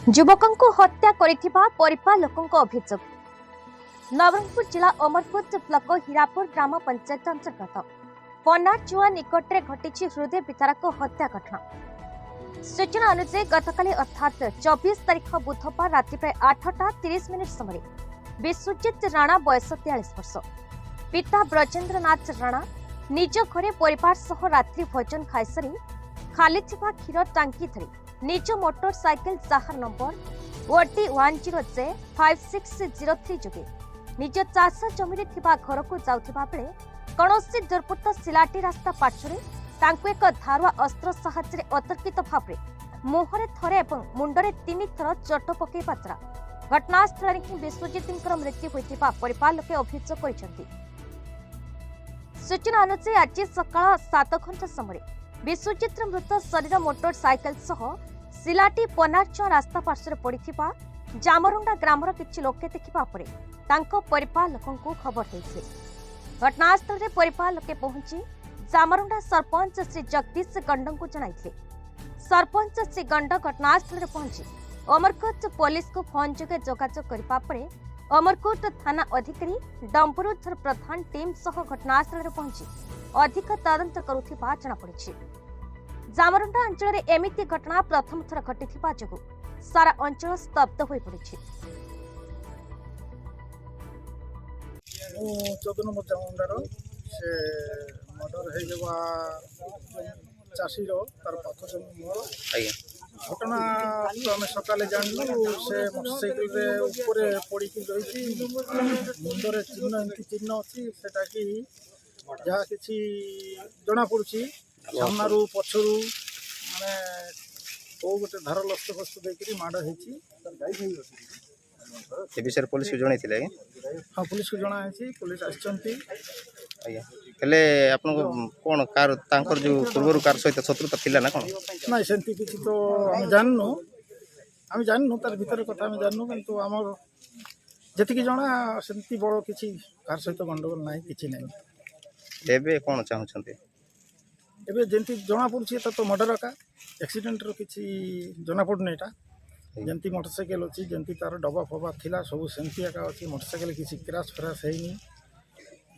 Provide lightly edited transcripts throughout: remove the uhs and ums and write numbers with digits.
युवकों को हत्या करिथिबा परिवार लोकों अभियोग। नवरंगपुर जिला अमरकोट ब्लॉक हीरापुर ग्राम पंचायत अंतर्गत पनारचुआ निकट में घटी हृदय वितारक हत्या घटना। सूचना अनुसार गतकाली अर्थात 24 तारीख बुधवार राति प्राय 8:30 समय विश्वजित राणा बयस 43 वर्ष पिता ब्रजेंद्र नाथ राणा निज घरे परिवार सह रात्रि भोजन खाईसारी खाली क्षीर टांकी धरी निज motorcycle jar number OT 10J5603 जोगे निज चाष जमी घर को जाउथिबा बेले कौनसी दुर्बृत्त सिलाटी रास्ता पार्श्वे तांको एक धारुआ अस्त्र साहाय्य अतर्कित भाव मुहरे थरे और मुंडरे 3 थर चोट पकईवा द्वारा घटनास्थल ही विश्वजित मृत्यु होता परिवार लोके अभियोग कर। सूचना अनुसार आज सकाळ 7 घंटा समय विश्वजित मृत शरीर मोटरसाइकेल सह सिलाटी पनारचुआ रास्ता पार्श्वे पड़िथिबा जामरुंडा ग्रामर किछि लोके देखिबा परे तांको परिवार लोकंकु खबर दैथिले। घटनास्थल रे परिवार लोके पहुंची जामरुंडा सरपंच श्री जगदीश गंडंकु जणाइथिले। सरपंच श्री गंड घटनास्थल रे पहुंची अमरकोट पुलिस को फोन जोगे जोगाजोग करबा परे अमरकोट थाना अधिकारी डंबरुधर प्रधान टीम सह घटनास्थल रे पहुंची अधिक तदंत करुथिबा जणा पड़िछि। जामरुंडा अंचल रे एमिति घटना प्रथम थर घटिथिबा जोगु सारा अंचल स्तब्ध होई पड़िछि। 14 नंबर जामुंडार से मर्डर हो जवा चाषीर तार पाख जमी मोर घटना तो आम सका जानलु से मोटरसाइकेल रे ऊपर पड़ी रही मुंडरे चिन्ह एमती चिन्ह अच्छी सेटा कि जहाँ किसी जना पड़ी सामनारू पछरू माने कौ गोटे धार लस्त फस्त देकर माड़ ए विषय पुलिस को जणै थिले। हाँ पुलिस को जना है पुलिस आछंती। आज्ञा हेले आपन कोन कार तांकर जो पूर्वरु कार सहित शत्रुता थिला ना कोन ना सेंती किछि तो हम जाननु तार भीतर कथा हम जाननु किंतु हमर जति कि जना सेंती बड़ किछि कार सहित गंडगोल नाही किछि नाही। एबे कोन चाहू छथि एबे जेंती जना पड़छि तो मर्डर का एक्सीडेंट रो किछि जना पड़ने एटा जंती मोटरसाइकेल अच्छी जंती तार डबा फबा थिला सब सेमती एका अच्छी मोटरसाइकेल किसी क्राश फ्राश है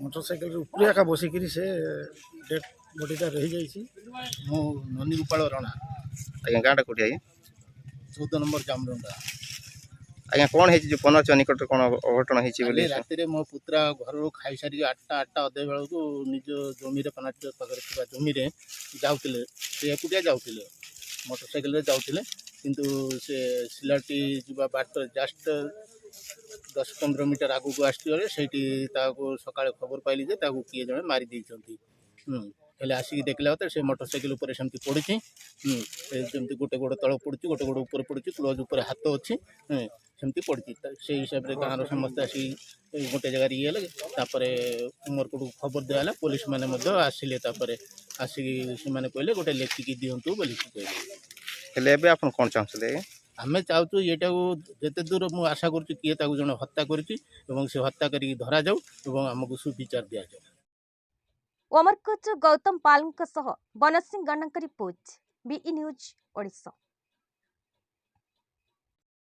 मोटरसाइकेल उपरे एका बसिकी से डेड बॉडीटा रही जाइए। मो नंदी गोपाल राणा आज्ञा गाँटा कोठी आज्ञा 14 नंबर जामरुंडा। आज्ञा कौन है जो पनारचुआ निकट कौन अघटन होती राति मो पुत्रा घर खाई सारी 8:08 अधे बेलू निज जमी पनारचुआ पाखे जमी जाऊे से एकुटिया जाऊे मोटरसाइकेल जाऊे किंतु से सिलाटी जीवा बाट जस्ट 10-15 मीटर आगू को आसती से सकाଳେ खबर पाइली जे ताकू किए जड़े मारी देइछंती। हेले आसिक देखला से मोटरसाइकेल ऊपर सेमती पड़ी जमती गोटे गोड़ तल पड़ी गोटे गोड़ ऊपर पड़ी क्लोज ऊपर हाथ अच्छी सेमती पड़ी से हिसाब से गाँव समस्त आसी गोटे जगह ये लगे उमरकोट खबर दिहला पुलिस मैंने आसिले आसिक से कहले गोटे लेखिकी दिंतु बोली कहले। हेले एबे आपन कोन चाहछले आमे चाहूँ ये जिते दूर मुझे आशा करुँ किए जन हत्या कर हत्या कर धरा जाऊ आमको सुविचार दि जाऊ। अमरकोट गौतम पाल बनसिंह गणक रिपोर्ट BE न्यूज ओडिशा।